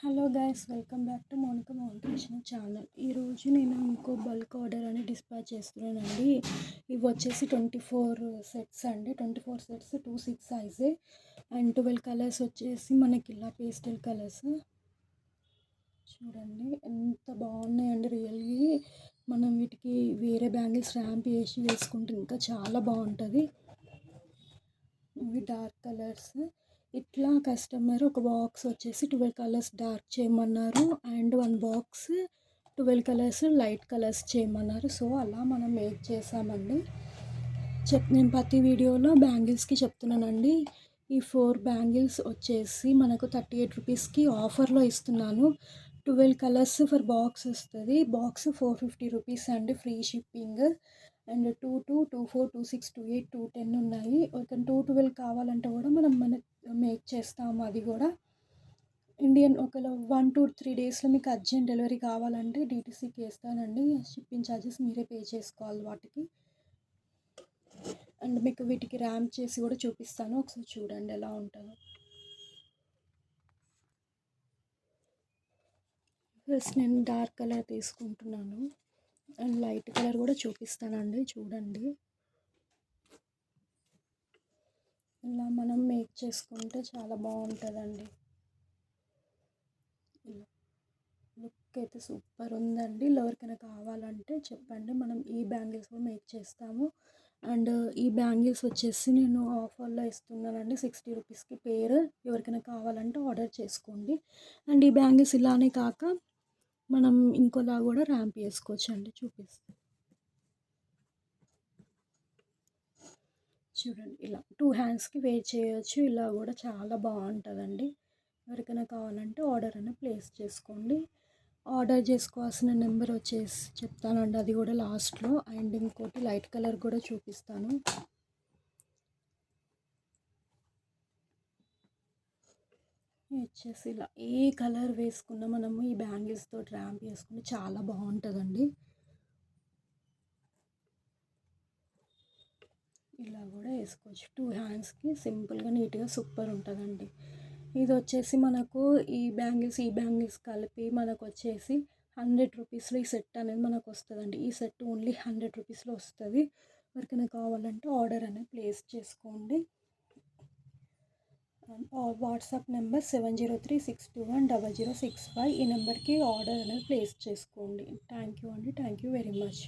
Hello guys, welcome back to Mounika మౌంటేషన్ channel. ఈరోజు నేను ఇంకో బల్క్ ఆర్డర్ అని డిస్పాచ్ చేస్తున్నానండి. ఇవి వచ్చేసి 24 సెట్స్ అండి. 24 సెట్స్ 2/6 సైజే అండ్ 12 కలర్స్ వచ్చేసి మనకి ఇలా పేస్టల్ కలర్స్. చూడండి ఎంత బాగున్నాయండి. రియల్లీ మనం వీటికి వేరే బ్యాంగిల్స్ ర్యాంప్ వేసి వేసుకుంటే ఇంకా చాలా బాగుంటుంది. ఇవి డార్క్ కలర్స్. ఇట్లా కస్టమర్ ఒక బాక్స్ వచ్చేసి 12 కలర్స్ డార్క్ చేయమన్నారు and 1 box 12 colours light colours చేయమన్నారు. సో అలా మనం మేక్ చేసామండి. నేను ప్రతి వీడియోలో బ్యాంగిల్స్కి చెప్తున్నానండి. ఈ 4 బ్యాంగిల్స్ వచ్చేసి మనకు 38 రూపీస్కి ఆఫర్లో ఇస్తున్నాను. 12 కలర్స్ ఫర్ బాక్స్ వస్తుంది. బాక్స్ 450 రూపీస్ అండి, ఫ్రీ షిప్పింగ్. అండ్ 2 2 2 4 2 6 2 8 2 10 ఉన్నాయి. ఒక 212 కావాలంటే కూడా మనం మేక్ చేస్తాము. అది కూడా ఇండియన్ ఒకవేళ 1 to 3 డేస్లో మీకు అర్జెంట్ డెలివరీ కావాలంటే DTCకి వేస్తానండి. షిప్పింగ్ ఛార్జెస్ మీరే పే చేసుకోవాలి వాటికి. అండ్ మీకు వీటికి ర్యాంప్ చేసి కూడా చూపిస్తాను, ఒకసారి చూడండి ఎలా ఉంటుందో. ఫస్ట్ నేను డార్క్ కలర్ తీసుకుంటున్నాను అండ్ లైట్ కలర్ కూడా చూపిస్తానండి, చూడండి. ఇలా మనం మేక్ చేసుకుంటే చాలా బాగుంటుందండి. లుక్ అయితే సూపర్ ఉందండి. ఎవరికైనా కావాలంటే చెప్పండి, మనం ఈ బ్యాంగిల్స్ కూడా మేక్ చేస్తాము. అండ్ ఈ బ్యాంగిల్స్ వచ్చేసి నేను ఆఫర్లో ఇస్తున్నానండి, 60 రూపీస్కి పేర్. ఎవరికైనా కావాలంటే ఆర్డర్ చేసుకోండి. అండ్ ఈ బ్యాంగిల్స్ ఇలానే కాక మనం ఇంకోలా కూడా ర్యాంప్ చేసుకోవచ్చు అండి, చూపిస్తాను చూడండి. ఇలా 2 హ్యాండ్స్కి వేర్ చేయొచ్చు. ఇలా కూడా చాలా బాగుంటుందండి. ఎవరికైనా కావాలంటే ఆర్డర్ అని ప్లేస్ చేసుకోండి. ఆర్డర్ చేసుకోవాల్సిన నెంబర్ వచ్చేసి చెప్తానండి, అది కూడా లాస్ట్లో. అండ్ ఇంకోటి లైట్ కలర్ కూడా చూపిస్తాను. వచ్చేసి ఇలా ఏ కలర్ వేసుకున్నా మనము ఈ బ్యాంగిల్స్తో ర్యాంప్ వేసుకుని చాలా బాగుంటుందండి. ఇలా కూడా వేసుకోవచ్చు. 2 హ్యాండ్స్కి సింపుల్గా నీట్గా సూపర్ ఉంటుందండి. ఇది వచ్చేసి మనకు ఈ బ్యాంగిల్స్ కలిపి మనకు వచ్చేసి 100 రూపీస్లో ఈ సెట్ అనేది మనకు వస్తుందండి. ఈ సెట్ ఓన్లీ 100 రూపీస్లో వస్తుంది. ఎవరికైనా కావాలంటే ఆర్డర్ అనేది ప్లేస్ చేసుకోండి. WhatsApp number 7036210065. ఈ నెంబర్కి ఆర్డర్ అనేది ప్లేస్ చేసుకోండి. థ్యాంక్ యూ అండి, థ్యాంక్ యూ వెరీ మచ్.